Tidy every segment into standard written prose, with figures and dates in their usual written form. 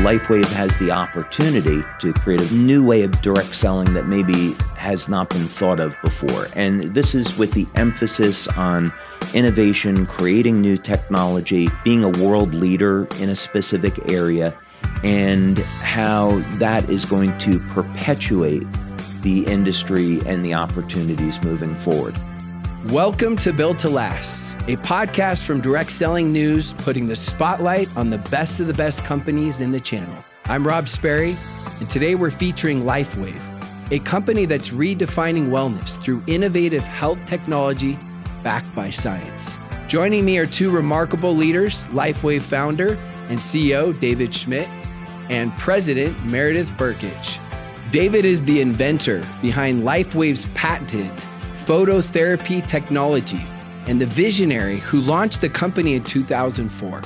LifeWave has the opportunity to create a new way of direct selling that maybe has not been thought of before. And this is with the emphasis on innovation, creating new technology, being a world leader in a specific area, and how that is going to perpetuate the industry and the opportunities moving forward. Welcome to Built to Last, a podcast from Direct Selling News, putting the spotlight on the best of the best companies in the channel. I'm Rob Sperry, and today we're featuring LifeWave, a company that's redefining wellness through innovative health technology backed by science. Joining me are two remarkable leaders, LifeWave founder and CEO David Schmidt and President Meredith Burkich. David is the inventor behind LifeWave's patented phototherapy technology and the visionary who launched the company in 2004.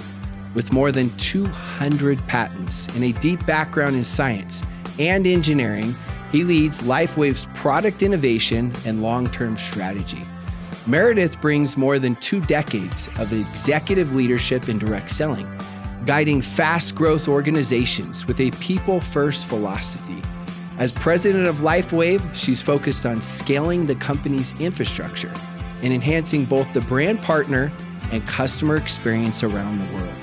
With more than 200 patents and a deep background in science and engineering, he leads LifeWave's product innovation and long-term strategy. Meredith brings more than 2 decades of executive leadership in direct selling, guiding fast-growth organizations with a people-first philosophy. As president of LifeWave, she's focused on scaling the company's infrastructure and enhancing both the brand partner and customer experience around the world.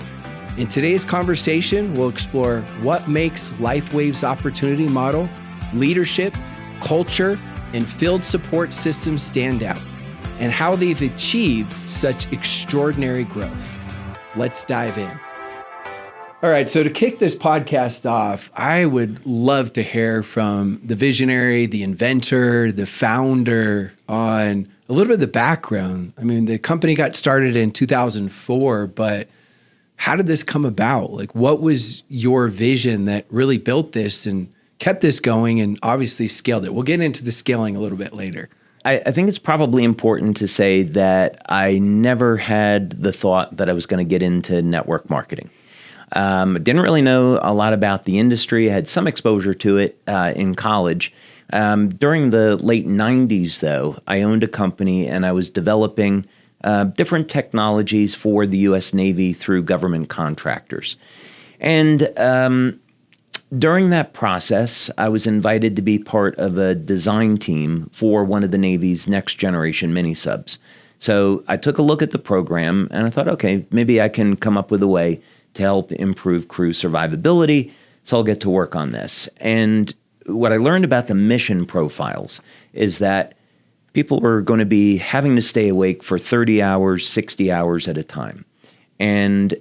In today's conversation, we'll explore what makes LifeWave's opportunity model, leadership, culture, and field support systems stand out, and how they've achieved such extraordinary growth. Let's dive in. All right, so to kick this podcast off, I would love to hear from the visionary, the inventor, the founder on a little bit of the background. I mean, the company got started in 2004, but how did this come about? Like, what was your vision that really built this and kept this going and obviously scaled it? We'll get into the scaling a little bit later. I think it's probably important to say that I never had the thought that I was going to get into network marketing. Didn't really know a lot about the industry. I had some exposure to it in college. During the late 90s, though, I owned a company and I was developing different technologies for the U.S. Navy through government contractors. And during that process, I was invited to be part of a design team for one of the Navy's next generation mini subs. So I took a look at the program and I thought, okay, maybe I can come up with a way to help improve crew survivability, so I'll get to work on this. And what I learned about the mission profiles is that people were going to be having to stay awake for 30 hours, 60 hours at a time. And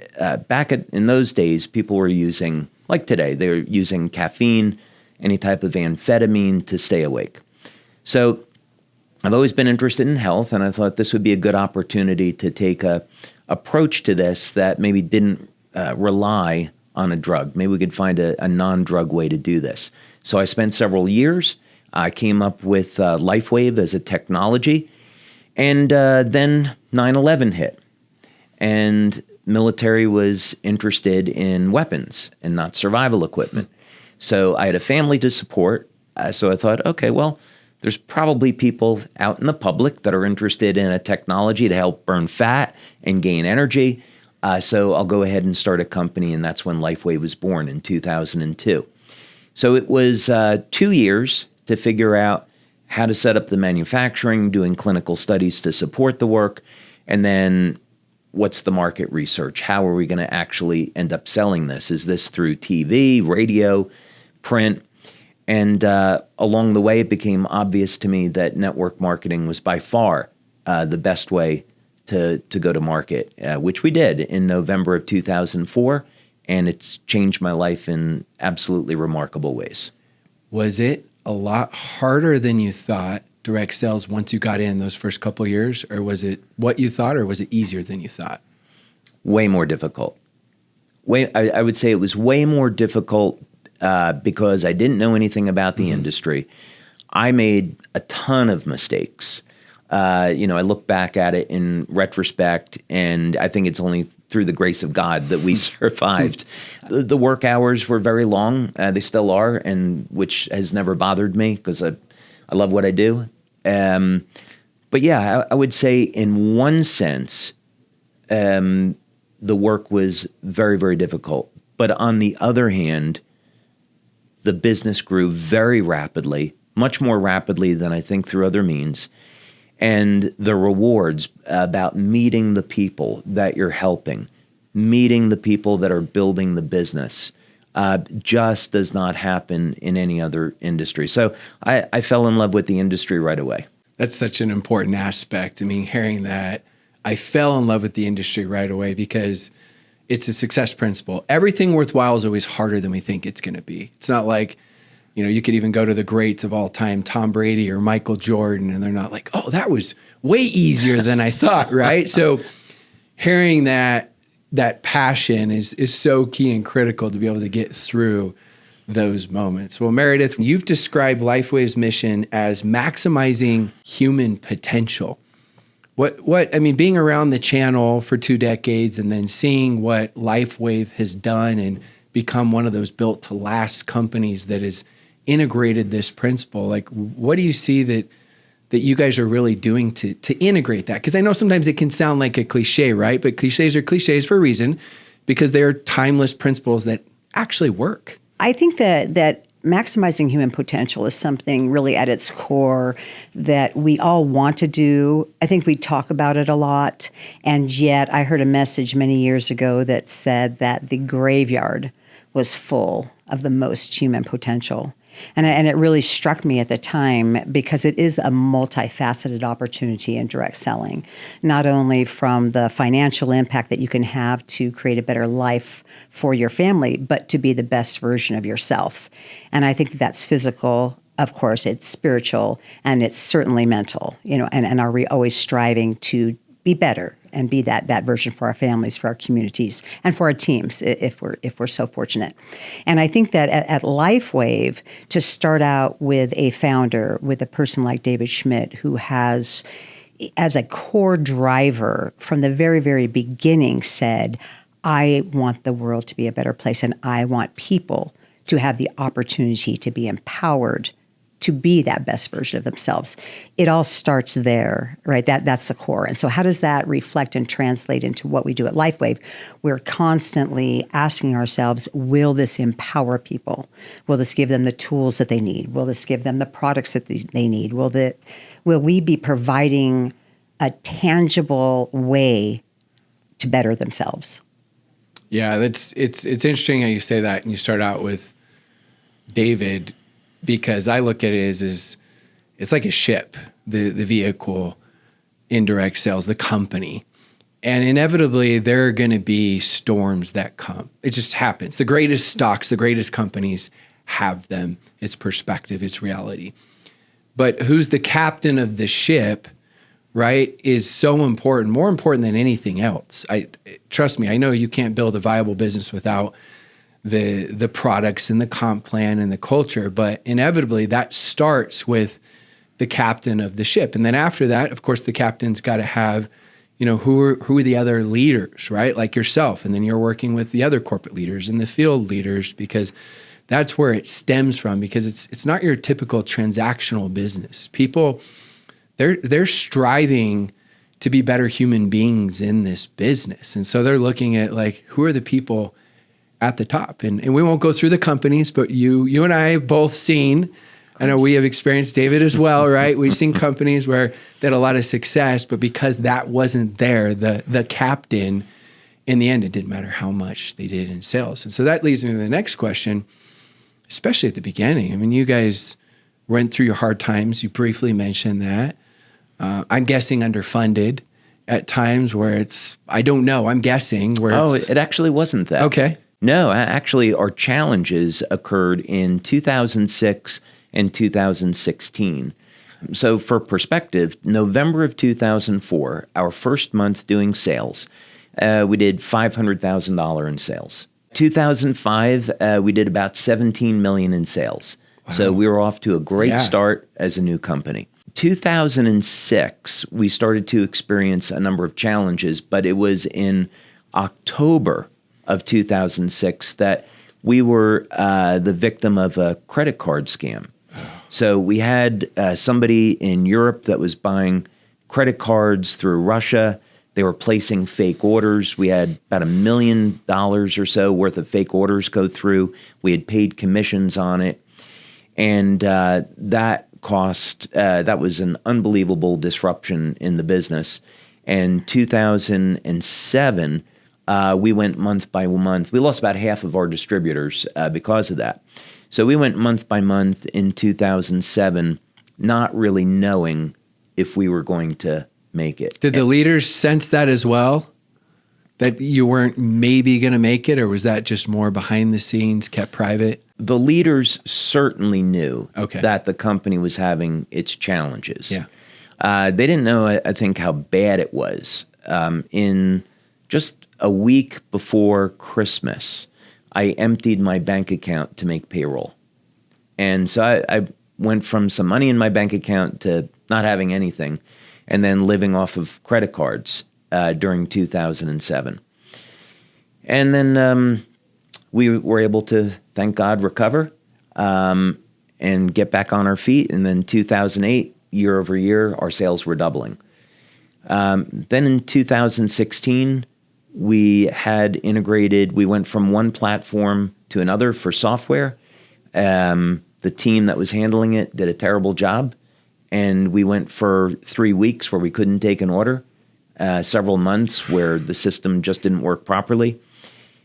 in those days, people were using, like today, they were using caffeine, any type of amphetamine to stay awake. So I've always been interested in health, and I thought this would be a good opportunity to take a approach to this that maybe didn't rely on a drug. Maybe we could find a non-drug way to do this. So I spent several years. I came up with LifeWave as a technology. And then 9/11 hit. And military was interested in weapons and not survival equipment. So I had a family to support. So I thought, okay, well, there's probably people out in the public that are interested in a technology to help burn fat and gain energy. So I'll go ahead and start a company, and that's when LifeWave was born in 2002. So it was 2 years to figure out how to set up the manufacturing, doing clinical studies to support the work, and then what's the market research? How are we going to actually end up selling this? Is this through TV, radio, print? And along the way, it became obvious to me that network marketing was by far the best way to go to market, which we did in November of 2004, and it's changed my life in absolutely remarkable ways. Was it a lot harder than you thought, direct sales, once you got in those first couple of years, or was it what you thought, or was it easier than you thought? Way more difficult. I would say it was way more difficult because I didn't know anything about the industry. I made a ton of mistakes. I look back at it in retrospect, and I think it's only through the grace of God that we survived. The work hours were very long. They still are, and which has never bothered me because I love what I do. But yeah, I would say in one sense, the work was very, very difficult. But on the other hand, the business grew very rapidly, much more rapidly than I think through other means. And the rewards about meeting the people that you're helping, meeting the people that are building the business, just does not happen in any other industry. So I fell in love with the industry right away. That's such an important aspect. I mean, hearing that, I fell in love with the industry right away because it's a success principle. Everything worthwhile is always harder than we think it's going to be. It's not like, you could even go to the greats of all time, Tom Brady or Michael Jordan, and they're not like, oh, that was way easier than I thought, right? So hearing that passion is so key and critical to be able to get through those moments. Well, Meredith, you've described LifeWave's mission as maximizing human potential. Being around the channel for 2 decades and then seeing what LifeWave has done and become one of those built to last companies that has integrated this principle, like what do you see that you guys are really doing to integrate that? Because I know sometimes it can sound like a cliche, right? But cliches are cliches for a reason because they're timeless principles that actually work. I think that maximizing human potential is something really at its core that we all want to do. I think we talk about it a lot. And yet I heard a message many years ago that said that the graveyard was full of the most human potential. And it really struck me at the time because it is a multifaceted opportunity in direct selling, not only from the financial impact that you can have to create a better life for your family, but to be the best version of yourself. And I think that's physical. Of course, it's spiritual, and it's certainly mental, and are we always striving to be better and be that version for our families, for our communities, and for our teams if we're so fortunate. And I think that at LifeWave, to start out with a founder, with a person like David Schmidt, who has, as a core driver from the very, very beginning, said, I want the world to be a better place, and I want people to have the opportunity to be empowered to be that best version of themselves. It all starts there, right? That's the core. And so how does that reflect and translate into what we do at LifeWave? We're constantly asking ourselves, will this empower people? Will this give them the tools that they need? Will this give them the products that they need? Will we be providing a tangible way to better themselves? Yeah, it's interesting how you say that, and you start out with David, because I look at it as it's like a ship, the vehicle, indirect sales, the company. And inevitably, there are going to be storms that come. It just happens. The greatest stocks, the greatest companies have them. It's perspective, it's reality. But who's the captain of the ship, right, is so important, more important than anything else. Trust me, I know you can't build a viable business without the products and the comp plan and the culture, but inevitably that starts with the captain of the ship. And then after that, of course, the captain's got to have, who are the other leaders, right? Like yourself. And then you're working with the other corporate leaders and the field leaders, because that's where it stems from, because it's not your typical transactional business. People, they're striving to be better human beings in this business. And so they're looking at, like, who are the people at the top? And we won't go through the companies, but you and I have both seen, I know we have experienced, David as well, right? We've seen companies where they had a lot of success, but because that wasn't there, the captain, in the end, it didn't matter how much they did in sales. And so that leads me to the next question, especially at the beginning. I mean, you guys went through your hard times. You briefly mentioned that. I'm guessing underfunded at times where I don't know, I'm guessing where it actually wasn't that. Okay. No, actually, our challenges occurred in 2006 and 2016. So for perspective, November of 2004, our first month doing sales, we did $500,000 in sales. 2005, we did about $17 million in sales. Wow. So we were off to a great start as a new company. 2006, we started to experience a number of challenges, but it was in October of 2006 that we were the victim of a credit card scam. So we had somebody in Europe that was buying credit cards through Russia, They were placing fake orders. We had about $1 million or so worth of fake orders go through. We had paid commissions on it. And that was an unbelievable disruption in the business. And 2007, we went month by month. We lost about half of our distributors because of that. So we went month by month in 2007, not really knowing if we were going to make it. Did the leaders sense that as well? That you weren't maybe going to make it, or was that just more behind the scenes, kept private? The leaders certainly knew that the company was having its challenges. Yeah. They didn't know, I think, how bad it was. In just a week before Christmas, I emptied my bank account to make payroll. And so I went from some money in my bank account to not having anything, and then living off of credit cards during 2007. And then we were able to, thank God, recover and get back on our feet. And then 2008, year over year, our sales were doubling. Then in 2016, we had integrated, we went from one platform to another for software. The team that was handling it did a terrible job. And we went for 3 weeks where we couldn't take an order, several months where the system just didn't work properly.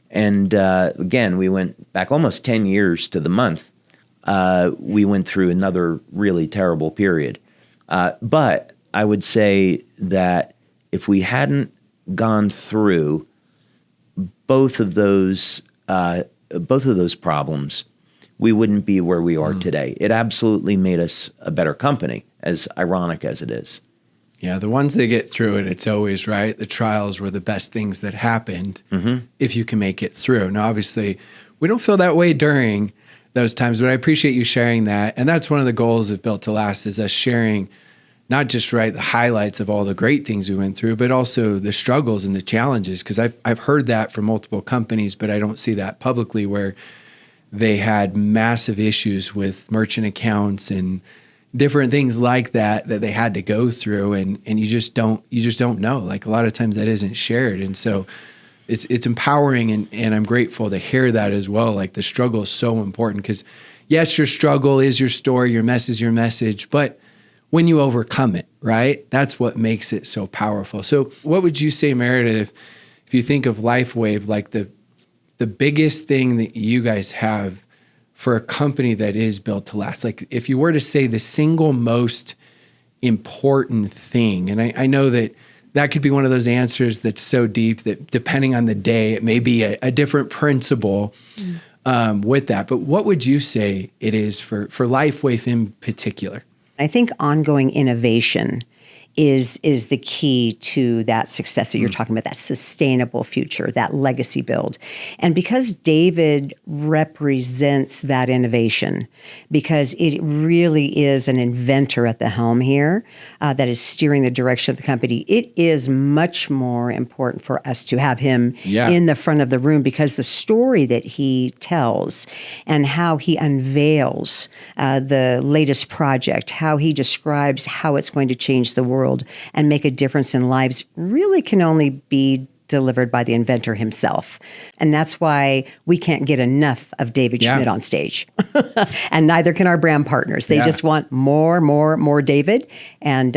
And again, we went back almost 10 years to the month. We went through another really terrible period. But I would say that if we hadn't gone through both of those problems, we wouldn't be where we are today. It absolutely made us a better company, as ironic as it is. Yeah, the ones that get through it, it's always right. The trials were the best things that happened if you can make it through. Now, obviously, we don't feel that way during those times, but I appreciate you sharing that. And that's one of the goals of Built to Last, is us sharing not just the highlights of all the great things we went through, but also the struggles and the challenges. Because I've heard that from multiple companies, but I don't see that publicly, where they had massive issues with merchant accounts and different things like that they had to go through, and you just don't know. Like, a lot of times that isn't shared, and so it's empowering, and I'm grateful to hear that as well. Like, the struggle is so important, because yes, your struggle is your story, your mess is your message, but when you overcome it, right, that's what makes it so powerful. So what would you say, Meredith, if you think of LifeWave, like the biggest thing that you guys have for a company that is built to last? Like, if you were to say the single most important thing, and I know that could be one of those answers that's so deep that depending on the day, it may be a different principle with that. But what would you say it is for LifeWave in particular? I think ongoing innovation is the key to that success that you're talking about, that sustainable future, that legacy build. And because David represents that innovation, because it really is an inventor at the helm here that is steering the direction of the company, it is much more important for us to have him in the front of the room, because the story that he tells and how he unveils the latest project, how he describes how it's going to change the world and make a difference in lives, really can only be delivered by the inventor himself. And that's why we can't get enough of David Schmidt on stage. And neither can our brand partners. They just want more David, and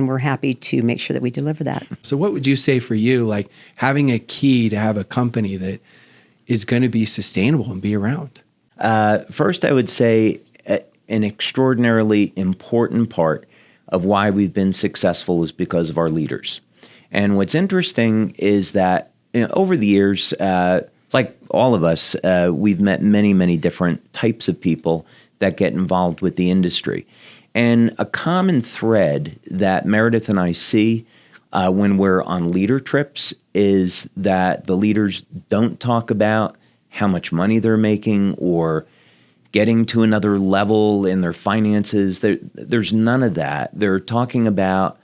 we're happy to make sure that we deliver that. So what would you say for you, like having a key to have a company that is going to be sustainable and be around? First, I would say an extraordinarily important part of why we've been successful is because of our leaders. And what's interesting is that over the years, like all of us, we've met many different types of people that get involved with the industry. And a common thread that Meredith and I see when we're on leader trips is that the leaders don't talk about how much money they're making or getting to another level in their finances. There's none of that. They're talking about,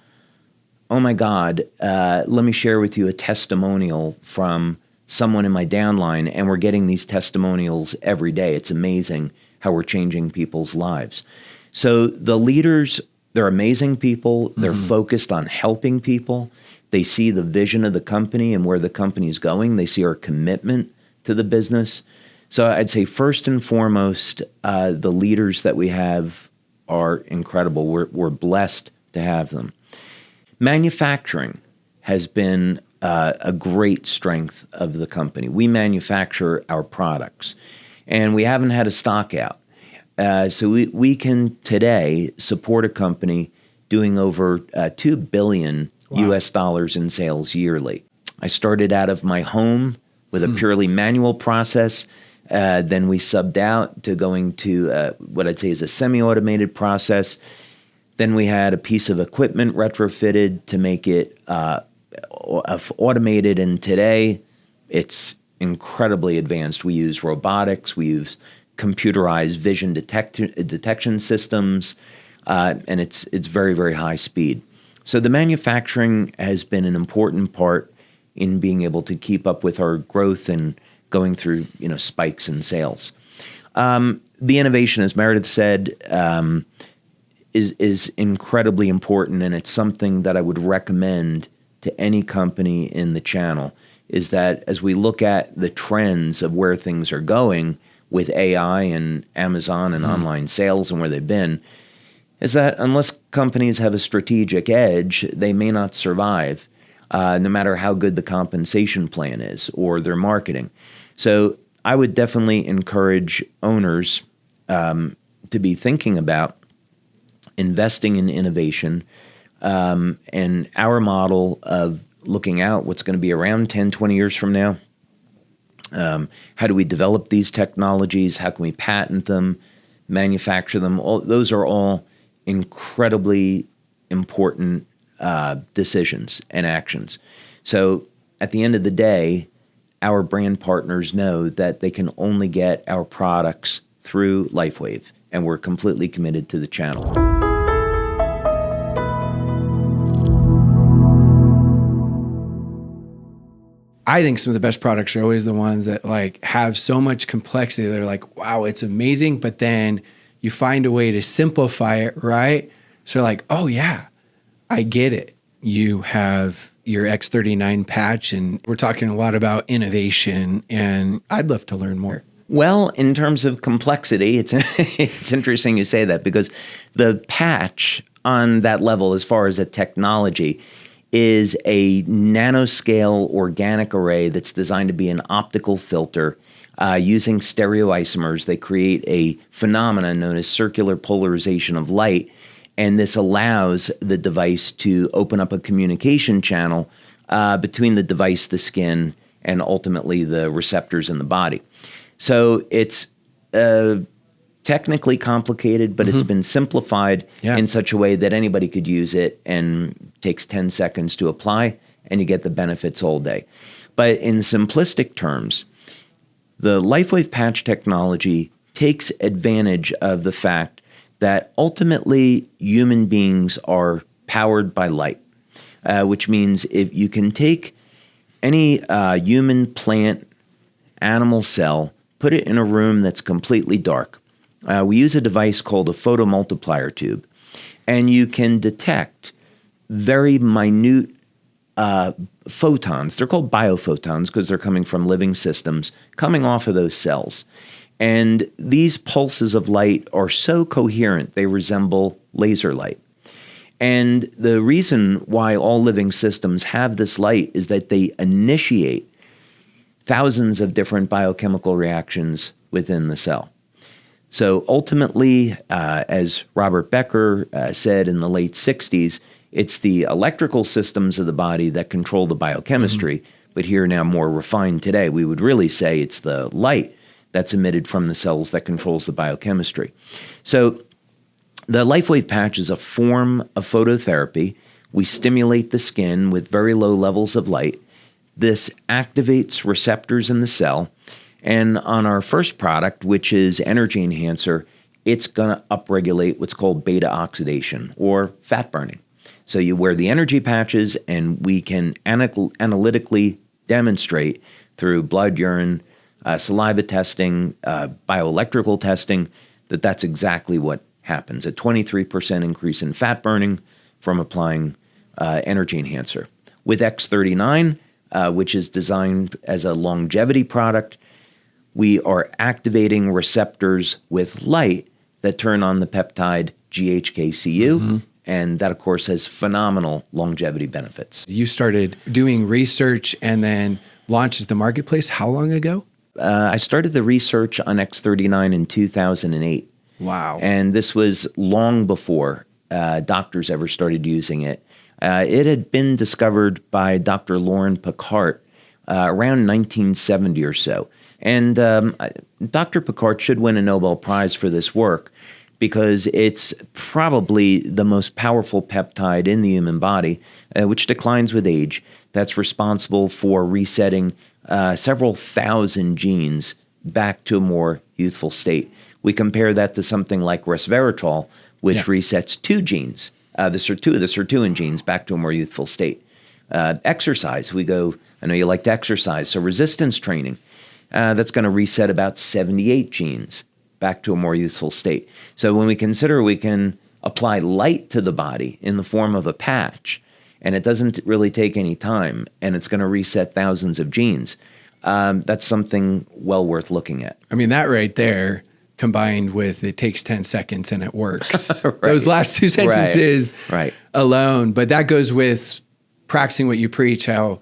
oh my God, let me share with you a testimonial from someone in my downline, and we're getting these testimonials every day. It's amazing how we're changing people's lives. So the leaders, they're amazing people. They're focused on helping people. They see the vision of the company and where the company is going. They see our commitment to the business. So I'd say first and foremost, the leaders that we have are incredible. We're blessed to have them. Manufacturing has been a great strength of the company. We manufacture our products, and we haven't had a stock out. So we can today support a company doing over $2 billion US dollars in sales yearly. I started out of my home with a purely manual process. Then we subbed out to going to what I'd say is a semi-automated process. Then we had a piece of equipment retrofitted to make it automated, and today it's incredibly advanced. We use robotics, we use computerized vision detection systems, and it's very, very high speed. So the manufacturing has been an important part in being able to keep up with our growth and going through spikes in sales. The innovation, as Meredith said, is incredibly important, and it's something that I would recommend to any company in the channel, is that as we look at the trends of where things are going with AI and Amazon and online sales and where they've been, is that unless companies have a strategic edge, they may not survive, no matter how good the compensation plan is or their marketing. So I would definitely encourage owners to be thinking about investing in innovation, and our model of looking out what's going to be around 10, 20 years from now. How do we develop these technologies? How can we patent them, manufacture them? Those are all incredibly important decisions and actions. So at the end of the day, our brand partners know that they can only get our products through LifeWave, and we're completely committed to the channel. I think some of the best products are always the ones that have so much complexity. They're like, wow, it's amazing. But then you find a way to simplify it, right? So oh yeah, I get it. You have your X39 patch, and we're talking a lot about innovation, and I'd love to learn more. Well, in terms of complexity, it's interesting you say that, because the patch on that level, as far as a technology, is a nanoscale organic array that's designed to be an optical filter. Using stereoisomers, they create a phenomenon known as circular polarization of light, and this allows the device to open up a communication channel between the device, the skin, and ultimately the receptors in the body. So it's technically complicated, but it's been simplified in such a way that anybody could use it, and takes 10 seconds to apply, and you get the benefits all day. But in simplistic terms, the LifeWave patch technology takes advantage of the fact that ultimately human beings are powered by light, which means if you can take any human, plant, animal cell, put it in a room that's completely dark. We use a device called a photomultiplier tube, and you can detect very minute photons. They're called biophotons because they're coming from living systems, coming off of those cells. And these pulses of light are so coherent, they resemble laser light. And the reason why all living systems have this light is that they initiate thousands of different biochemical reactions within the cell. So ultimately, as Robert Becker said in the late 60s, it's the electrical systems of the body that control the biochemistry, but here now more refined today, we would really say it's the light that's emitted from the cells that controls the biochemistry. So the LifeWave patch is a form of phototherapy. We stimulate the skin with very low levels of light. This activates receptors in the cell. And on our first product, which is Energy Enhancer, it's going to upregulate what's called beta oxidation or fat burning. So you wear the energy patches, and we can analytically demonstrate through blood, urine, saliva testing, bioelectrical testing, that that's exactly what happens. A 23% increase in fat burning from applying Energy Enhancer. With X39, which is designed as a longevity product, we are activating receptors with light that turn on the peptide GHKCU, and that, of course, has phenomenal longevity benefits. You started doing research and then launched at the marketplace how long ago? I started the research on X39 in 2008. Wow. And this was long before doctors ever started using it. It had been discovered by Dr. Lauren Picard around 1970 or so. And Dr. Picard should win a Nobel Prize for this work because it's probably the most powerful peptide in the human body, which declines with age. That's responsible for resetting several thousand genes back to a more youthful state. We compare that to something like resveratrol, which resets two genes, the sirtuin genes, back to a more youthful state. Exercise, I know you like to exercise, so resistance training, that's going to reset about 78 genes back to a more youthful state. So when we consider we can apply light to the body in the form of a patch, and it doesn't really take any time, and it's going to reset thousands of genes, that's something well worth looking at. I mean, that right there, combined with it takes 10 seconds and it works. Right. Those last two sentences Right. alone. But that goes with practicing what you preach, you're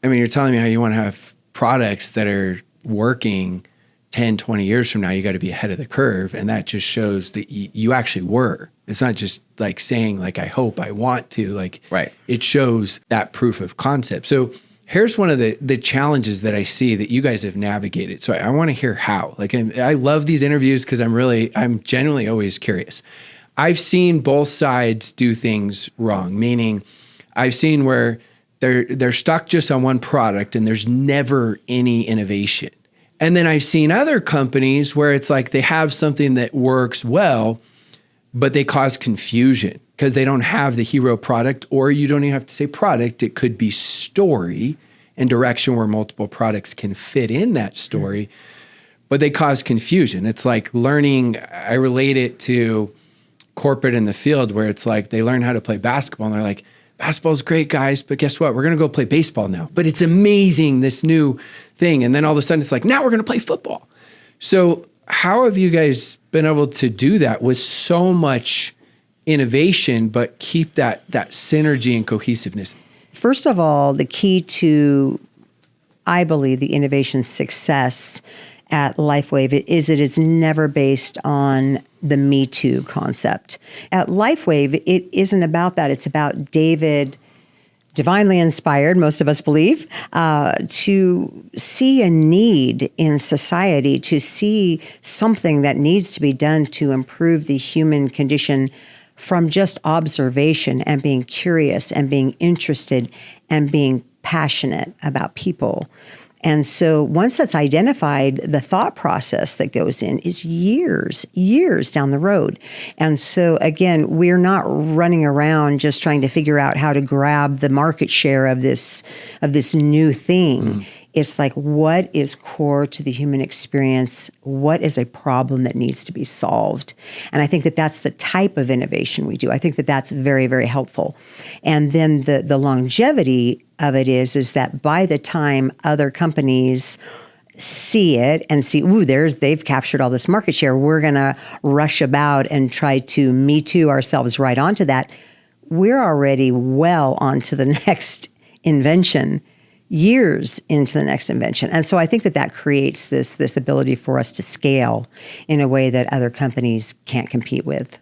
telling me how you want to have products that are working 10, 20 years from now. You got to be ahead of the curve. And that just shows that you actually were. It's not just like saying like, I hope, I want to, Right. It shows that proof of concept. So here's one of the challenges that I see that you guys have navigated. So I want to hear how. I love these interviews because I'm genuinely always curious. I've seen both sides do things wrong, meaning I've seen where they're stuck just on one product and there's never any innovation. And then I've seen other companies where it's like they have something that works well, but they cause confusion because they don't have the hero product, or you don't even have to say product. It could be story and direction where multiple products can fit in that story, but they cause confusion. It's like learning, I relate it to corporate in the field where it's like they learn how to play basketball and they're like, basketball's great, guys, but guess what? We're going to go play baseball now. But it's amazing, this new thing. And then all of a sudden it's like, now we're going to play football. So how have you guys been able to do that with so much innovation, but keep that synergy and cohesiveness? First of all, the key to, I believe, the innovation success at LifeWave is it is never based on the Me Too concept. At LifeWave, it isn't about that. It's about David, divinely inspired, most of us believe, to see a need in society, to see something that needs to be done to improve the human condition from just observation and being curious and being interested and being passionate about people. And so once that's identified, the thought process that goes in is years down the road. And so again, we're not running around just trying to figure out how to grab the market share of this new thing. It's like, what is core to the human experience? What is a problem that needs to be solved? And I think that that's the type of innovation we do. I think that that's very, very helpful. And then the longevity of it is that by the time other companies see it and see, they've captured all this market share, we're going to rush about and try to Me Too ourselves right onto that. We're already well onto the next invention, years into the next invention. And so I think that creates this ability for us to scale in a way that other companies can't compete with.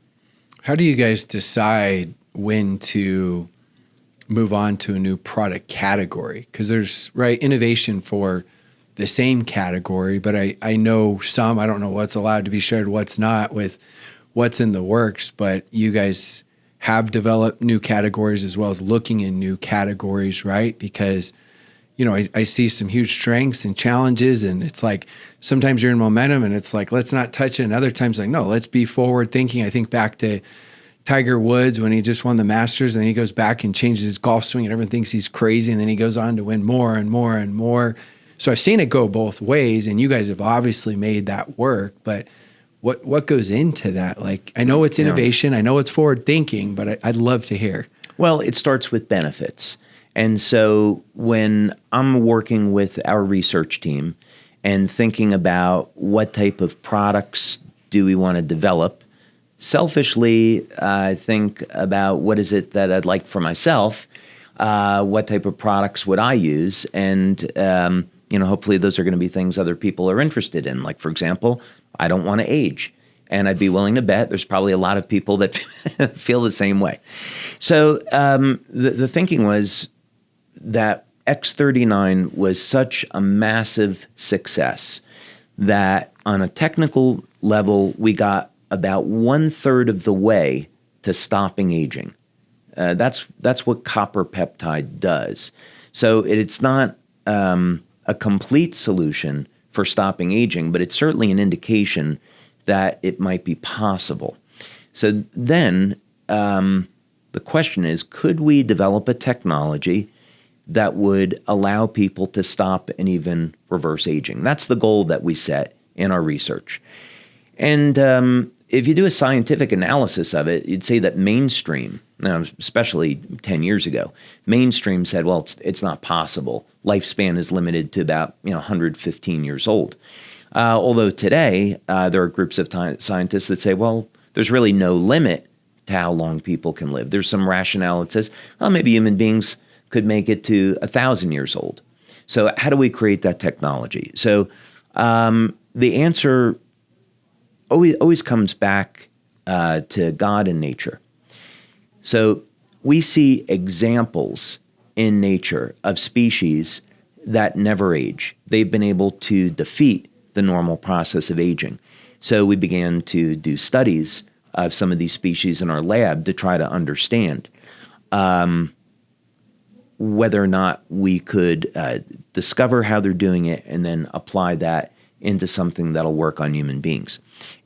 How do you guys decide when to move on to a new product category? Because there's innovation for the same category, but I know some, I don't know what's allowed to be shared, what's not, with what's in the works, but you guys have developed new categories as well as looking in new categories, right? Because I see some huge strengths and challenges, and it's like sometimes you're in momentum and it's like, let's not touch it. And other times like, no, let's be forward thinking. I think back to Tiger Woods when he just won the Masters, and he goes back and changes his golf swing and everyone thinks he's crazy. And then he goes on to win more and more and more. So I've seen it go both ways, and you guys have obviously made that work, but what goes into that? Like, I know it's innovation, I know it's forward thinking, but I'd love to hear. Well, it starts with benefits. And so when I'm working with our research team and thinking about what type of products do we want to develop, selfishly, I think about what is it that I'd like for myself, what type of products would I use, and hopefully those are going to be things other people are interested in. Like, for example, I don't want to age. And I'd be willing to bet there's probably a lot of people that feel the same way. So the thinking was that X39 was such a massive success that on a technical level, we got about 1/3 of the way to stopping aging. That's what copper peptide does. So it's not a complete solution for stopping aging, but it's certainly an indication that it might be possible. So then the question is, could we develop a technology that would allow people to stop and even reverse aging? That's the goal that we set in our research. And if you do a scientific analysis of it, you'd say that mainstream, especially 10 years ago, mainstream said, well, it's not possible. Lifespan is limited to about 115 years old. Although today, there are groups of scientists that say, well, there's really no limit to how long people can live. There's some rationale that says, well, maybe human beings could make it to 1,000 years old. So how do we create that technology? So the answer always comes back to God and nature. So we see examples in nature of species that never age. They've been able to defeat the normal process of aging. So we began to do studies of some of these species in our lab to try to understand whether or not we could discover how they're doing it and then apply that into something that'll work on human beings.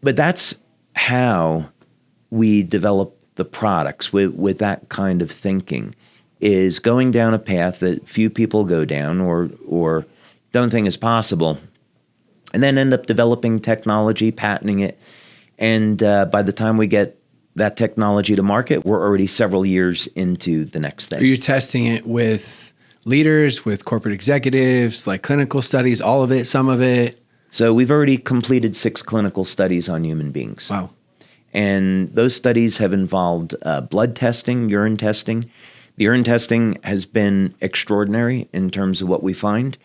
But that's how we develop the products with that kind of thinking, is going down a path that few people go down or don't think is possible, and then end up developing technology, patenting it. And by the time we get that technology to market, we're already several years into the next thing. Are you testing it with leaders, with corporate executives, like clinical studies, all of it, some of it? So we've already completed 6 clinical studies on human beings. Wow. And those studies have involved blood testing, urine testing. The urine testing has been extraordinary in terms of what we find,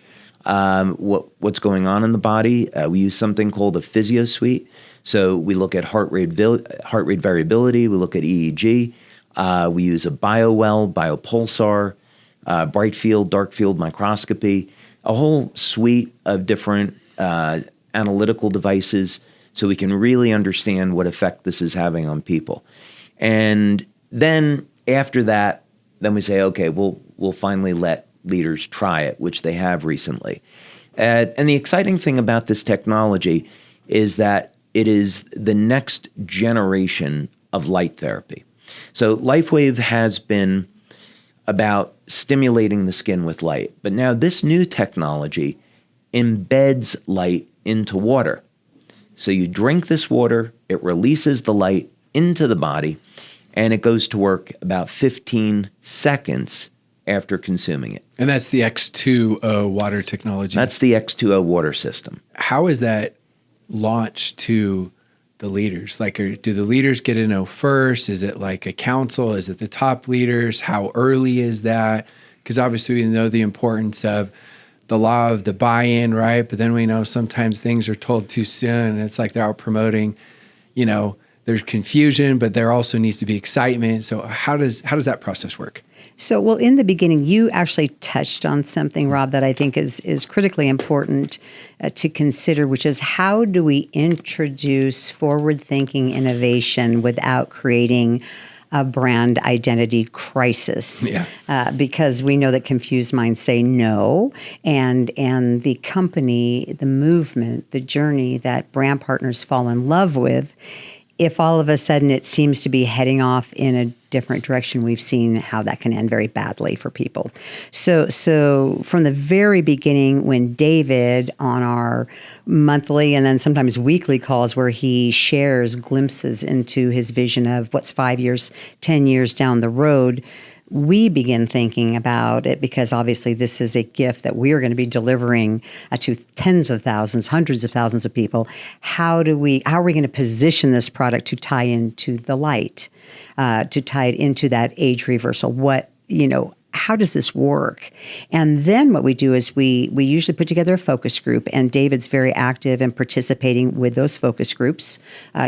what's going on in the body. We use something called a physio suite. So we look at heart rate variability. We look at EEG. We use a BioWell, biopulsar, bright field, dark field microscopy, a whole suite of different analytical devices so we can really understand what effect this is having on people. And then after that, then we say, okay, we'll finally let leaders try it, which they have recently. And the exciting thing about this technology is that it is the next generation of light therapy. So LifeWave has been about stimulating the skin with light, but now this new technology embeds light into water. So you drink this water, it releases the light into the body, and it goes to work about 15 seconds after consuming it. And that's the X2O water technology. That's the X2O water system. How is that launched to the leaders? Like, do the leaders get to know first? Is it like a council? Is it the top leaders? How early is that? Because obviously we know the importance of the law of the buy-in, right? But then we know sometimes things are told too soon, and it's like they're out promoting, there's confusion, but there also needs to be excitement. So how does that process work? So, well, in the beginning, you actually touched on something, Rob, that I think is critically important to consider, which is how do we introduce forward-thinking innovation without creating a brand identity crisis? Yeah. Because we know that confused minds say no, and the company, the movement, the journey that brand partners fall in love with, if all of a sudden it seems to be heading off in a different direction, we've seen how that can end very badly for people. So from the very beginning, when David, on our monthly and then sometimes weekly calls where he shares glimpses into his vision of what's 5 years, 10 years down the road, we begin thinking about it, because obviously this is a gift that we are going to be delivering to tens of thousands, hundreds of thousands of people. How are we going to position this product to tie into the light, to tie it into that age reversal? How does this work? And then what we do is we usually put together a focus group, and David's very active in participating with those focus groups,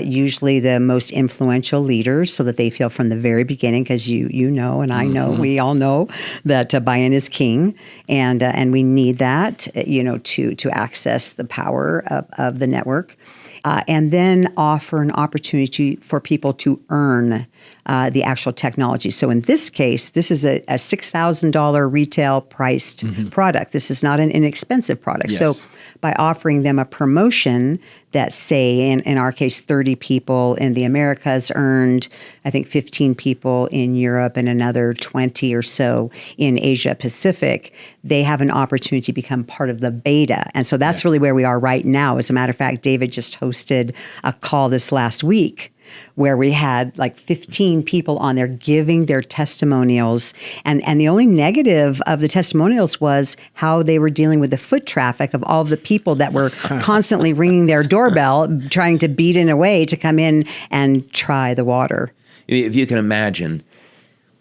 usually the most influential leaders, so that they feel from the very beginning, because you know, and I know, we all know that buy-in is king, and we need that, to access the power of the network. And then offer an opportunity for people to earn the actual technology. So in this case, this is a $6,000 retail priced product. This is not an inexpensive product. Yes. So by offering them a promotion that, say, in our case, 30 people in the Americas earned, I think 15 people in Europe and another 20 or so in Asia Pacific, they have an opportunity to become part of the beta. And so that's really where we are right now. As a matter of fact, David just hosted a call this last week where we had like 15 people on there giving their testimonials. And the only negative of the testimonials was how they were dealing with the foot traffic of all of the people that were constantly ringing their doorbell, trying to beat in a way to come in and try the water. If you can imagine,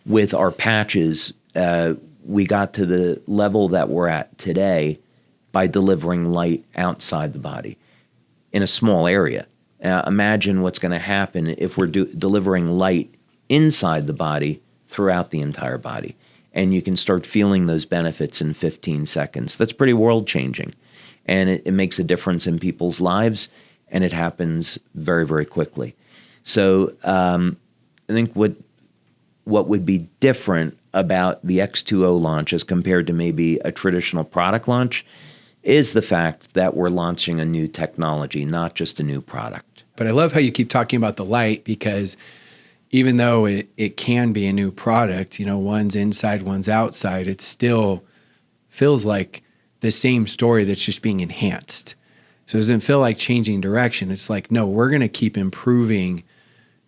with our patches, we got to the level that we're at today by delivering light outside the body in a small area. Imagine what's going to happen if we're delivering light inside the body throughout the entire body. And you can start feeling those benefits in 15 seconds. That's pretty world-changing. And it makes a difference in people's lives, and it happens very, very quickly. So I think what would be different about the X2O launch as compared to maybe a traditional product launch is the fact that we're launching a new technology, not just a new product. But I love how you keep talking about the light, because even though it can be a new product, one's inside, one's outside, it still feels like the same story that's just being enhanced. So it doesn't feel like changing direction. It's like, no, we're going to keep improving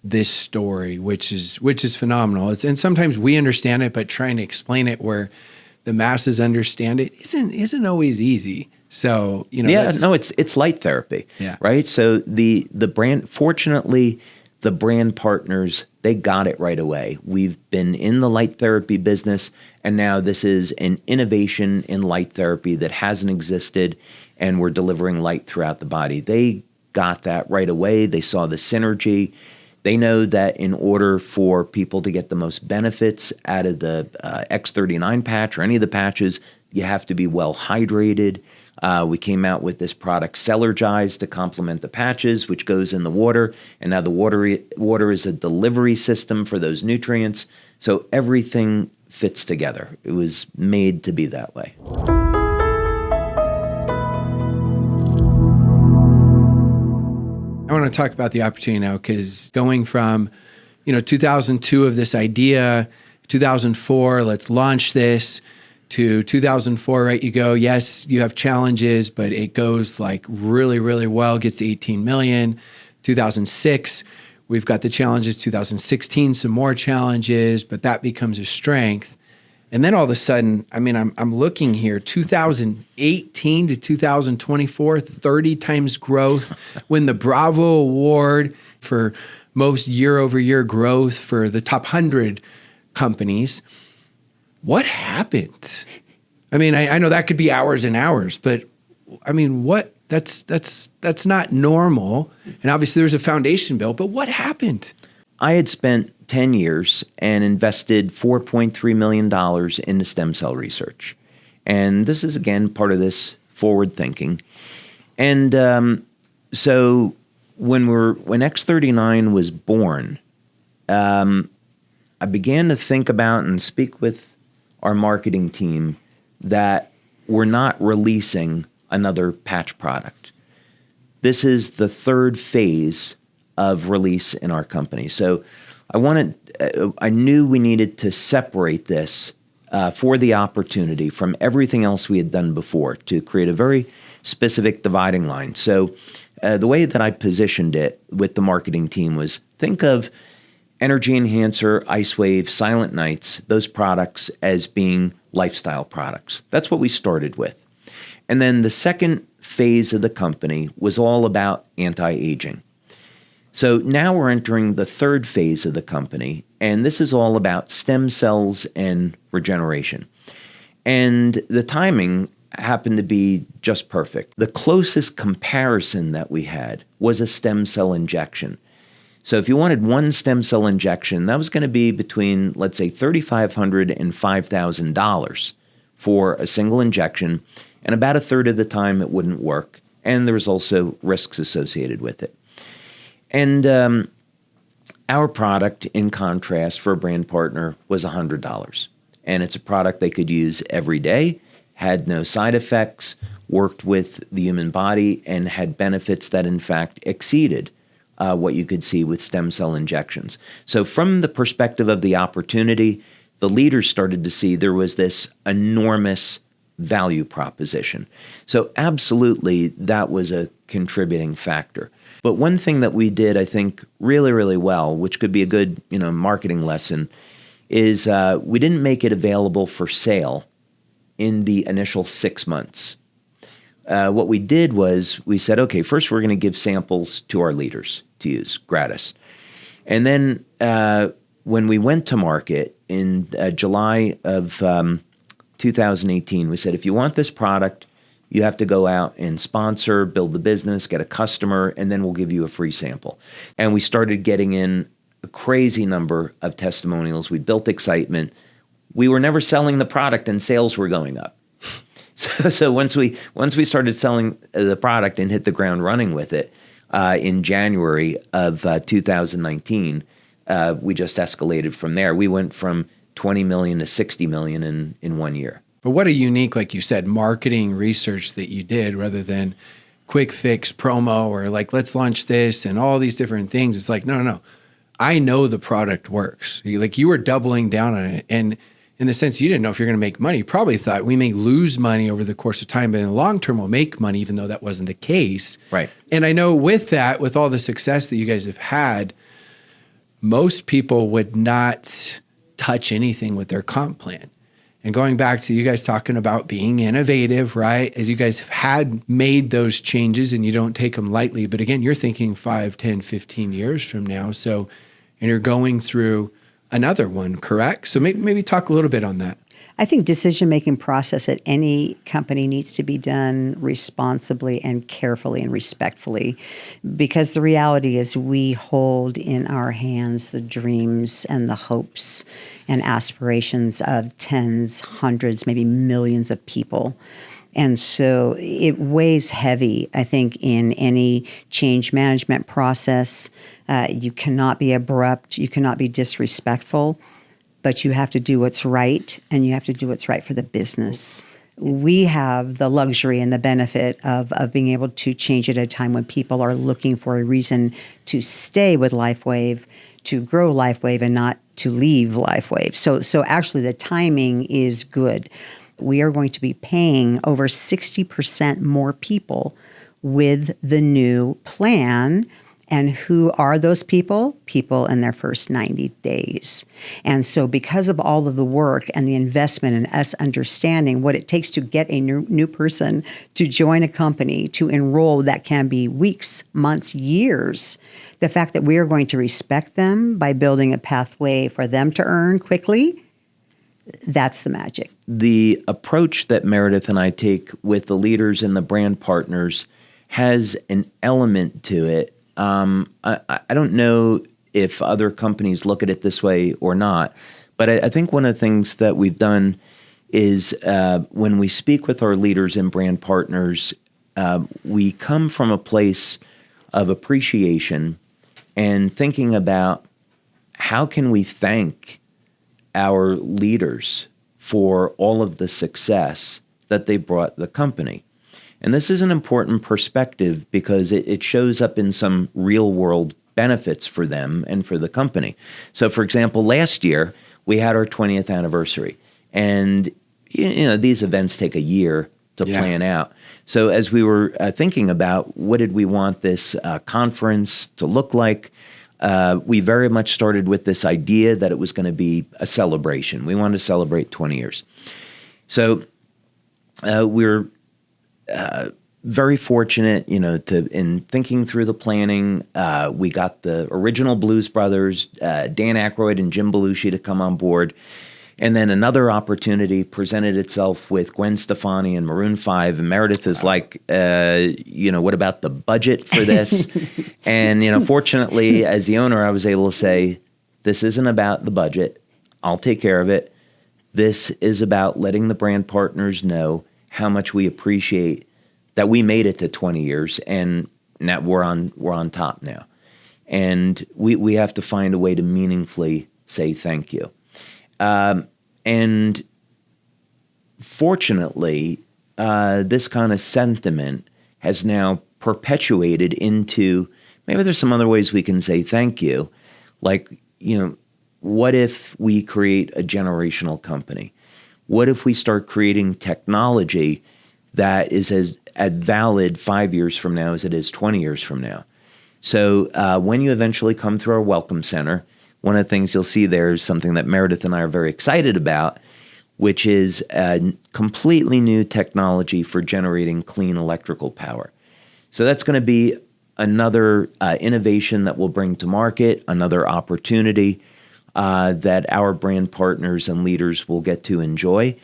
this story, which is phenomenal. And sometimes we understand it, but trying to explain it where the masses understand it isn't always easy. So, it's light therapy, right? So the brand, fortunately, the brand partners, they got it right away. We've been in the light therapy business, and now this is an innovation in light therapy that hasn't existed, and we're delivering light throughout the body. They got that right away. They saw the synergy. They know that in order for people to get the most benefits out of the X39 patch or any of the patches, you have to be well hydrated. We came out with this product, Cellergize, to complement the patches, which goes in the water. And now the water is a delivery system for those nutrients. So everything fits together. It was made to be that way. I want to talk about the opportunity now, because going from, 2002 of this idea, 2004, let's launch this, to 2004, right? You go, yes, you have challenges, but it goes like really, really well, gets to 18 million. 2006, we've got the challenges. 2016, some more challenges, but that becomes a strength. And then all of a sudden, I'm looking here, 2018 to 2024, 30 times growth, win the Bravo Award for most year-over-year growth for the top 100 companies. What happened? I know that could be hours and hours, but what? That's not normal. And obviously there's a foundation built, but what happened? I had spent 10 years and invested $4.3 million into stem cell research. And this is, again, part of this forward thinking. And so when X39 was born, I began to think about and speak with our marketing team that we're not releasing another patch product. This is the third phase of release in our company. So I knew we needed to separate this for the opportunity from everything else we had done before to create a very specific dividing line. So the way that I positioned it with the marketing team was, think of Energy Enhancer, IceWave, Silent Nights, those products as being lifestyle products. That's what we started with. And then the second phase of the company was all about anti-aging. So now we're entering the third phase of the company, and this is all about stem cells and regeneration. And the timing happened to be just perfect. The closest comparison that we had was a stem cell injection. So if you wanted one stem cell injection, that was going to be between, let's say, $3,500 and $5,000 for a single injection, and about a third of the time it wouldn't work, and there was also risks associated with it. And our product, in contrast, for a brand partner was $100. And it's a product they could use every day, had no side effects, worked with the human body, and had benefits that, in fact, exceeded what you could see with stem cell injections. So from the perspective of the opportunity, the leaders started to see there was this enormous value proposition. So absolutely, that was a contributing factor. But one thing that we did, I think, really, really well, which could be a good, marketing lesson, is we didn't make it available for sale in the initial 6 months. What we did was we said, okay, first we're going to give samples to our leaders to use gratis. And then when we went to market in July of 2018, we said, if you want this product, you have to go out and sponsor, build the business, get a customer, and then we'll give you a free sample. And we started getting in a crazy number of testimonials. We built excitement. We were never selling the product, and sales were going up. So once we started selling the product and hit the ground running with it in January of 2019, we just escalated from there. We went from 20 million to 60 million in 1 year. But what a unique, like you said, marketing research that you did rather than quick fix promo or like, let's launch this and all these different things. It's like, no. I know the product works. You were doubling down on it. And in the sense you didn't know if you're going to make money, you probably thought we may lose money over the course of time, but in the long term we'll make money, even though that wasn't the case. Right. And I know with that, with all the success that you guys have had, most people would not touch anything with their comp plan. And going back to you guys talking about being innovative, right? As you guys have had made those changes and you don't take them lightly, but again, you're thinking 5, 10, 15 years from now. So, and you're going through another one, correct? So maybe talk a little bit on that. I think decision-making process at any company needs to be done responsibly and carefully and respectfully, because the reality is we hold in our hands the dreams and the hopes and aspirations of tens, hundreds, maybe millions of people. And so it weighs heavy, I think, in any change management process. You cannot be abrupt. You cannot be disrespectful. But you have to do what's right, and you have to do what's right for the business. We have the luxury and the benefit of being able to change at a time when people are looking for a reason to stay with LifeWave, to grow LifeWave, and not to leave LifeWave. So actually the timing is good. We are going to be paying over 60% more people with the new plan. And who are those people? People in their first 90 days. And so because of all of the work and the investment and us understanding what it takes to get a new person to join a company, to enroll, that can be weeks, months, years, the fact that we are going to respect them by building a pathway for them to earn quickly, that's the magic. The approach that Meredith and I take with the leaders and the brand partners has an element to it. I don't know if other companies look at it this way or not, but I think one of the things that we've done is when we speak with our leaders and brand partners, we come from a place of appreciation and thinking about how can we thank our leaders for all of the success that they brought the company. And this is an important perspective because it shows up in some real world benefits for them and for the company. So for example, last year we had our 20th anniversary, and these events take a year to plan out. So as we were thinking about what did we want this conference to look like, we very much started with this idea that it was going to be a celebration. We wanted to celebrate 20 years. So we're very fortunate, in thinking through the planning. We got the original Blues Brothers, Dan Aykroyd and Jim Belushi, to come on board. And then another opportunity presented itself with Gwen Stefani and Maroon 5. And Meredith is like, what about the budget for this? And, fortunately, as the owner, I was able to say, this isn't about the budget. I'll take care of it. This is about letting the brand partners know how much we appreciate that we made it to 20 years and that we're on top now. And we have to find a way to meaningfully say thank you. And fortunately, this kind of sentiment has now perpetuated into, maybe there's some other ways we can say thank you. Like, what if we create a generational company? What if we start creating technology that is as valid 5 years from now as it is 20 years from now? So when you eventually come through our Welcome Center, one of the things you'll see there is something that Meredith and I are very excited about, which is a completely new technology for generating clean electrical power. So that's going to be another innovation that we'll bring to market, another opportunity that our brand partners and leaders will get to enjoy.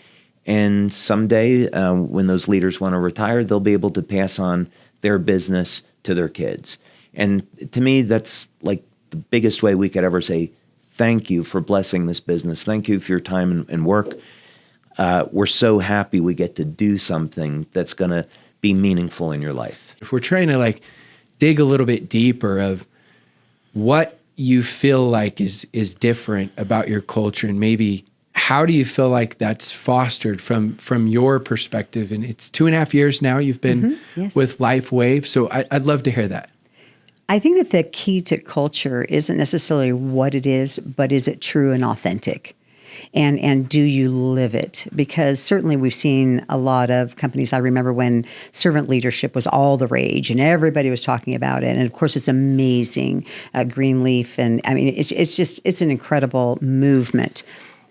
And someday, when those leaders want to retire, they'll be able to pass on their business to their kids. And to me, that's like the biggest way we could ever say thank you for blessing this business. Thank you for your time and work. We're so happy we get to do something that's going to be meaningful in your life. If we're trying to dig a little bit deeper of what you feel like is different about your culture, and maybe how do you feel like that's fostered from your perspective? And it's 2.5 years now you've been with LifeWave. So I'd love to hear that. I think that the key to culture isn't necessarily what it is, but is it true and authentic? And do you live it? Because certainly we've seen a lot of companies. I remember when servant leadership was all the rage and everybody was talking about it. And of course, it's amazing, Greenleaf. And I mean, it's an incredible movement.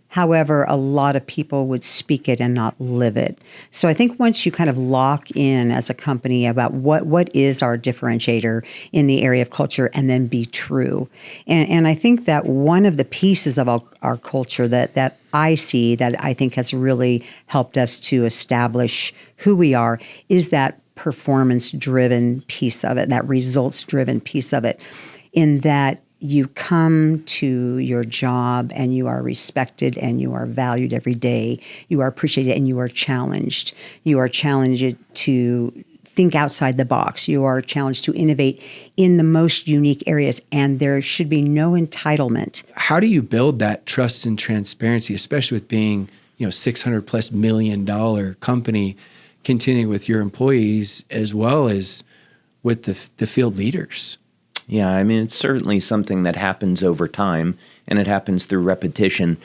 However, a lot of people would speak it and not live it. So I think once you kind of lock in as a company about what is our differentiator in the area of culture, and then be true. And I think that one of the pieces of our culture that I see that I think has really helped us to establish who we are is that performance-driven piece of it, that results-driven piece of it, in that you come to your job and you are respected and you are valued every day. You are appreciated and you are challenged. You are challenged to think outside the box. You are challenged to innovate in the most unique areas, and there should be no entitlement. How do you build that trust and transparency, especially with being, $600+ million company, continuing with your employees as well as with the field leaders? Yeah, I mean, it's certainly something that happens over time, and it happens through repetition.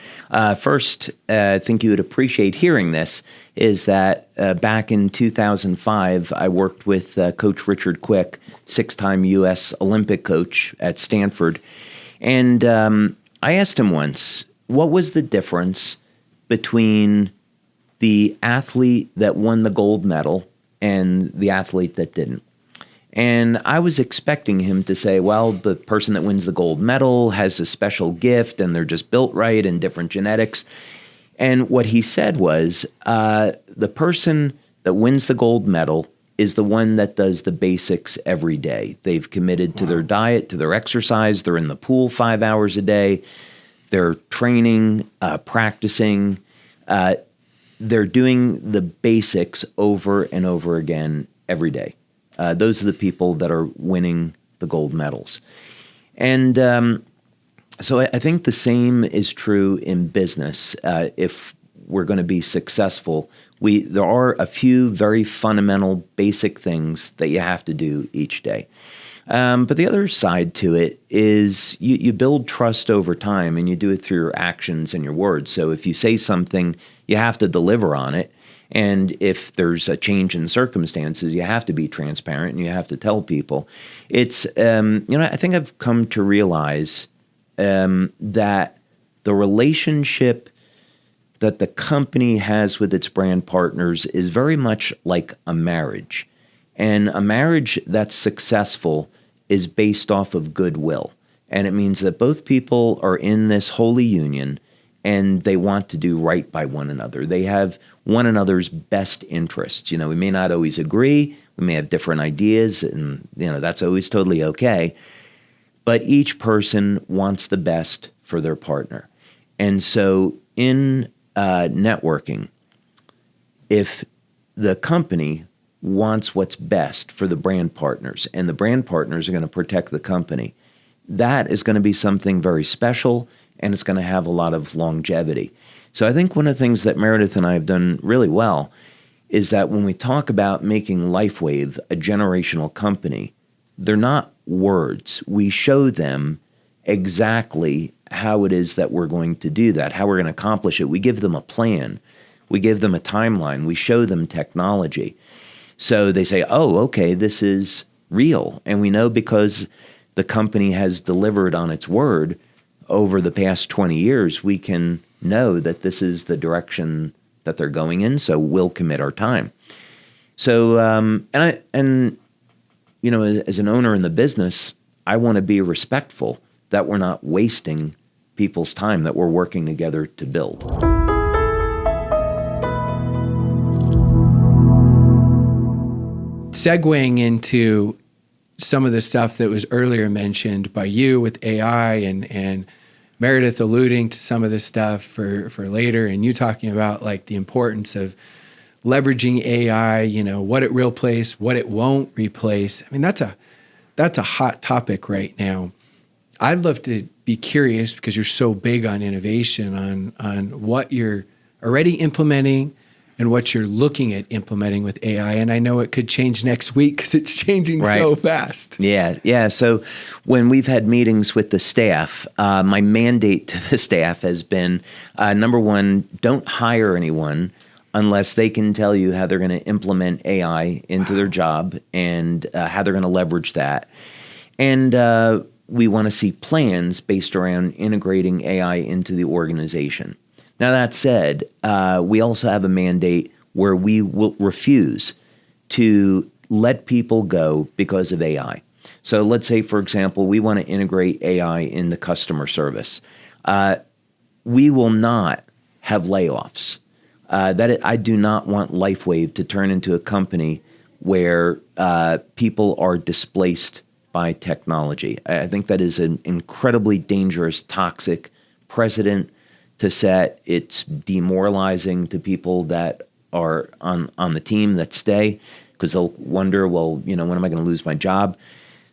First, I think you would appreciate hearing this, is that back in 2005, I worked with Coach Richard Quick, 6-time U.S. Olympic coach at Stanford. And I asked him once, what was the difference between the athlete that won the gold medal and the athlete that didn't? And I was expecting him to say, well, the person that wins the gold medal has a special gift and they're just built right and different genetics. And what he said was, the person that wins the gold medal is the one that does the basics every day. They've committed to their diet, to their exercise. They're in the pool 5 hours a day. They're training, practicing. They're doing the basics over and over again every day. Those are the people that are winning the gold medals. And so I think the same is true in business. If we're going to be successful, there are a few very fundamental, basic things that you have to do each day. But the other side to it is you build trust over time, and you do it through your actions and your words. So if you say something, you have to deliver on it. And if there's a change in circumstances, you have to be transparent and you have to tell people. It's, I think I've come to realize that the relationship that the company has with its brand partners is very much like a marriage. And a marriage that's successful is based off of goodwill. And it means that both people are in this holy union and they want to do right by one another. They have one another's best interests. We may not always agree. We may have different ideas, and that's always totally okay. But each person wants the best for their partner. And so in networking, if the company wants what's best for the brand partners and the brand partners are going to protect the company, that is going to be something very special and it's going to have a lot of longevity. So I think one of the things that Meredith and I have done really well is that when we talk about making LifeWave a generational company, they're not words. We show them exactly how it is that we're going to do that, how we're going to accomplish it. We give them a plan. We give them a timeline. We show them technology. So they say, oh, okay, this is real. And we know because the company has delivered on its word over the past 20 years, we can know that this is the direction that they're going in. So we'll commit our time. So, as an owner in the business, I want to be respectful that we're not wasting people's time, that we're working together to build. Segueing into some of the stuff that was earlier mentioned by you with AI and Meredith alluding to some of this stuff for later, and you talking about like the importance of leveraging AI, what it will replace, what it won't replace. I mean, that's a hot topic right now. I'd love to be curious, because you're so big on innovation, on what you're already implementing and what you're looking at implementing with AI. And I know it could change next week because it's changing so fast. Yeah. So when we've had meetings with the staff, my mandate to the staff has been, number one, don't hire anyone unless they can tell you how they're going to implement AI into their job and how they're going to leverage that. And we want to see plans based around integrating AI into the organization. Now, that said, we also have a mandate where we will refuse to let people go because of AI. So let's say, for example, we want to integrate AI into customer service. We will not have layoffs. I do not want LifeWave to turn into a company where people are displaced by technology. I think that is an incredibly dangerous, toxic precedent to set. It's demoralizing to people that are on the team that stay, because they'll wonder, well, when am I going to lose my job?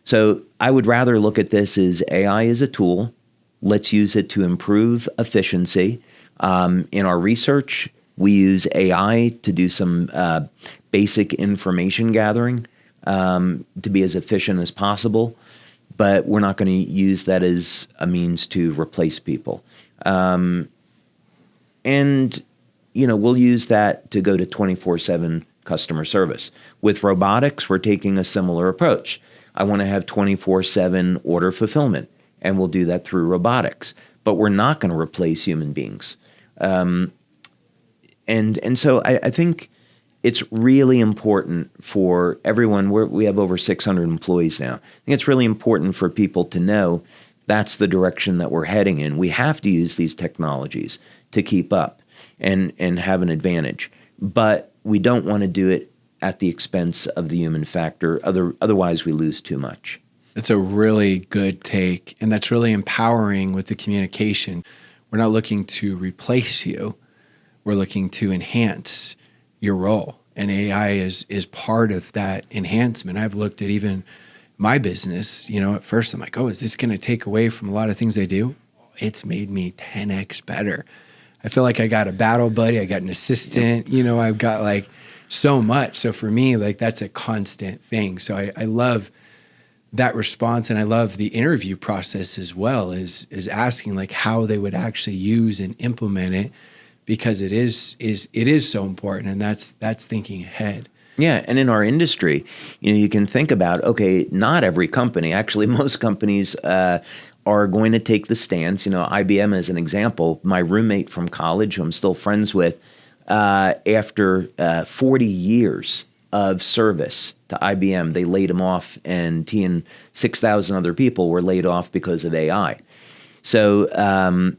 So I would rather look at this as AI is a tool. Let's use it to improve efficiency. In our research, we use AI to do some basic information gathering to be as efficient as possible, but we're not going to use that as a means to replace people. We'll use that to go to 24/7 customer service. With robotics, we're taking a similar approach. I want to have 24/7 order fulfillment, and we'll do that through robotics. But we're not going to replace human beings. And so I think it's really important for everyone. We have over 600 employees now. I think it's really important for people to know that's the direction that we're heading in. We have to use these technologies to keep up and have an advantage. But we don't want to do it at the expense of the human factor. Otherwise, we lose too much. It's a really good take, and that's really empowering with the communication. We're not looking to replace you. We're looking to enhance your role, and AI is part of that enhancement. I've looked at even my business, at first I'm like, oh, is this going to take away from a lot of things I do? It's made me 10x better. I feel like I got a battle buddy. I got an assistant, I've got like so much. So for me, like that's a constant thing. So I love that response. And I love the interview process as well, is asking like how they would actually use and implement it, because it is so important, and that's thinking ahead. Yeah, and in our industry, you can think about, okay, not every company, actually most companies are going to take the stance. IBM as an example, my roommate from college, who I'm still friends with, after 40 years of service to IBM, they laid him off, and he and 6,000 other people were laid off because of AI. So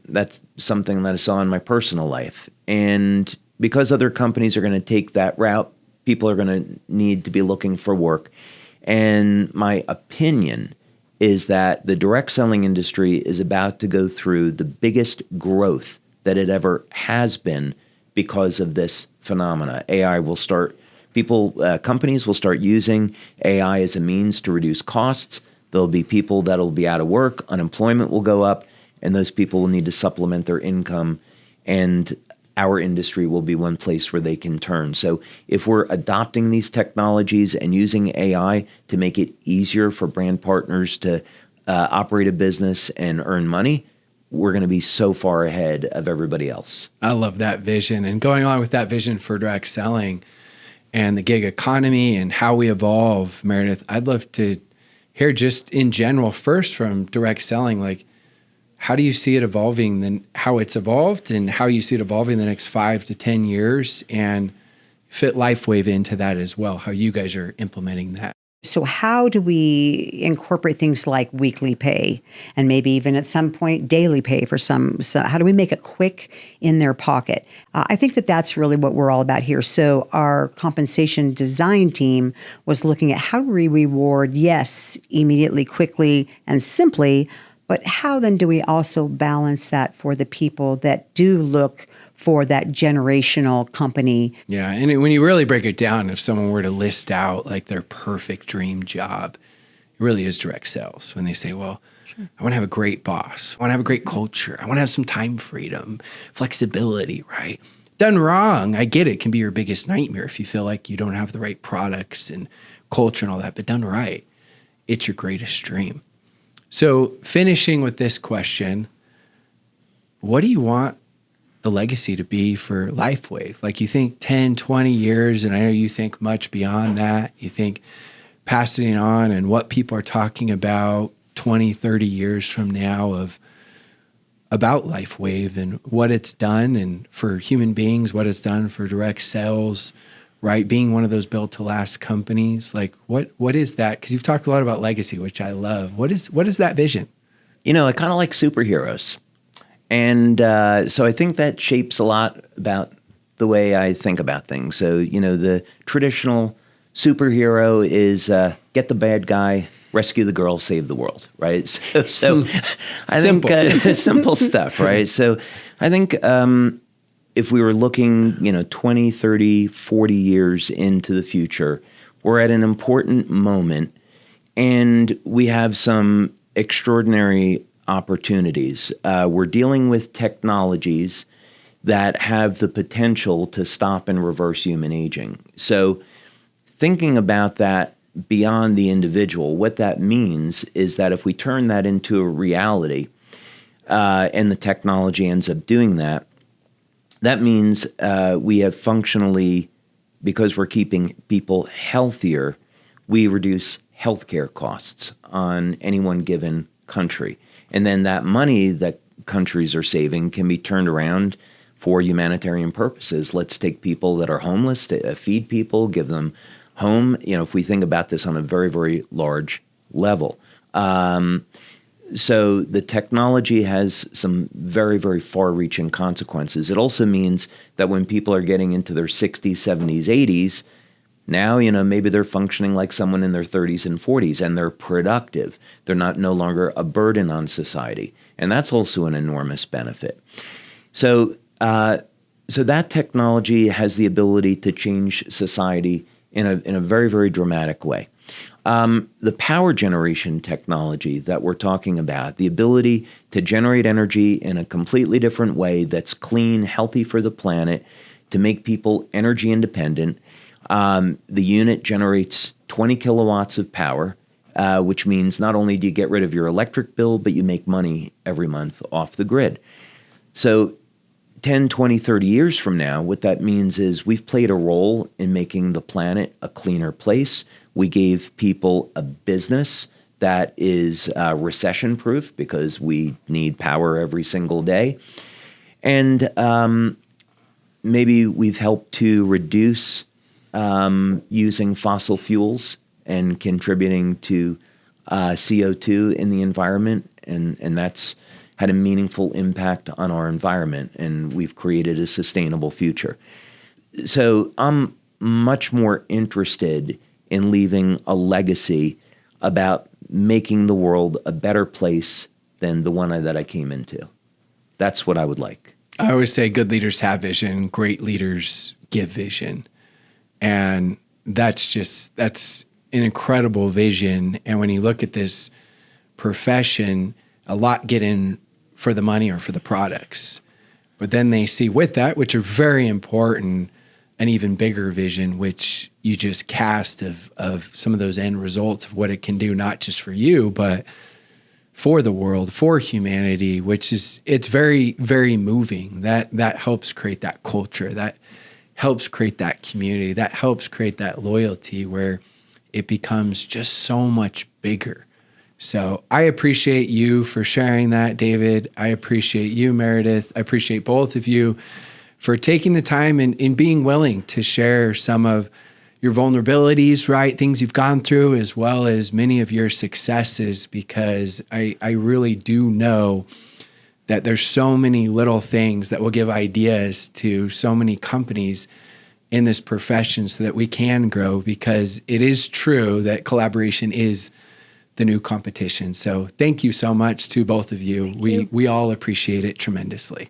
that's something that I saw in my personal life. And because other companies are going to take that route, people are going to need to be looking for work. And my opinion is that the direct selling industry is about to go through the biggest growth that it ever has been because of this phenomena. Companies will start using AI as a means to reduce costs. There'll be people that'll be out of work, unemployment will go up, and those people will need to supplement their income, and our industry will be one place where they can turn. So if we're adopting these technologies and using AI to make it easier for brand partners to operate a business and earn money, we're going to be so far ahead of everybody else. I love that vision. And going on with that vision for direct selling and the gig economy and how we evolve, Meredith, I'd love to hear just in general, first from direct selling, like, how do you see it evolving, then how it's evolved and how you see it evolving the next 5 to 10 years, and fit LifeWave into that as well, how you guys are implementing that? So how do we incorporate things like weekly pay and maybe even at some point daily pay for some? So how do we make it quick in their pocket? I think that that's really what we're all about here. So our compensation design team was looking at how do we reward, yes, immediately, quickly, and simply, but how then do we also balance that for the people that do look for that generational company? Yeah, and when you really break it down, if someone were to list out like their perfect dream job, it really is direct sales. When they say, well, sure, I want to have a great boss, I want to have a great culture, I want to have some time freedom, flexibility, right? Done wrong, I get it, can be your biggest nightmare if you feel like you don't have the right products and culture and all that, but done right, it's your greatest dream. So finishing with this question, what do you want the legacy to be for LifeWave? Like, you think 10, 20 years, and I know you think much beyond that. You think passing it on and what people are talking about 20, 30 years from now about LifeWave and what it's done and for human beings, what it's done for direct sales, right? Being one of those built to last companies. Like, what is that? Because you've talked a lot about legacy, which I love. What is that vision? I kind of like superheroes. And so I think that shapes a lot about the way I think about things. So, the traditional superhero is get the bad guy, rescue the girl, save the world, right? So I think simple stuff, right? So I think if we were looking, 20, 30, 40 years into the future, we're at an important moment, and we have some extraordinary opportunities. We're dealing with technologies that have the potential to stop and reverse human aging. So thinking about that beyond the individual, what that means is that if we turn that into a reality, and the technology ends up doing that, that means we have functionally, because we're keeping people healthier, we reduce healthcare costs on any one given country. And then that money that countries are saving can be turned around for humanitarian purposes. Let's take people that are homeless, to feed people, give them home. If we think about this on a very, very large level. So the technology has some very, very far-reaching consequences. It also means that when people are getting into their 60s, 70s, 80s, now, maybe they're functioning like someone in their 30s and 40s, and they're productive. They're no longer a burden on society. And that's also an enormous benefit. So that technology has the ability to change society in a very, very dramatic way. The power generation technology that we're talking about, the ability to generate energy in a completely different way that's clean, healthy for the planet, to make people energy independent. The unit generates 20 kilowatts of power, which means not only do you get rid of your electric bill, but you make money every month off the grid. So 10, 20, 30 years from now, what that means is we've played a role in making the planet a cleaner place. We gave people a business that is recession-proof because we need power every single day. And maybe we've helped to reduce using fossil fuels and contributing to CO2 in the environment. And that's had a meaningful impact on our environment, and we've created a sustainable future. So I'm much more interested in leaving a legacy about making the world a better place than the one that I came into. That's what I would like. I always say good leaders have vision, great leaders give vision. And that's an incredible vision. And when you look at this profession, a lot get in for the money or for the products. But then they see with that, which are very important, an even bigger vision, which you just cast of some of those end results of what it can do, not just for you, but for the world, for humanity, it's very, very moving. That helps create that culture, that helps create that community, that helps create that loyalty where it becomes just so much bigger. So I appreciate you for sharing that, David. I appreciate you, Meredith. I appreciate both of you for taking the time and being willing to share some of your vulnerabilities, right? Things you've gone through, as well as many of your successes, because I really do know that there's so many little things that will give ideas to so many companies in this profession so that we can grow, because it is true that collaboration is the new competition. So thank you so much to both of you. We all appreciate it tremendously.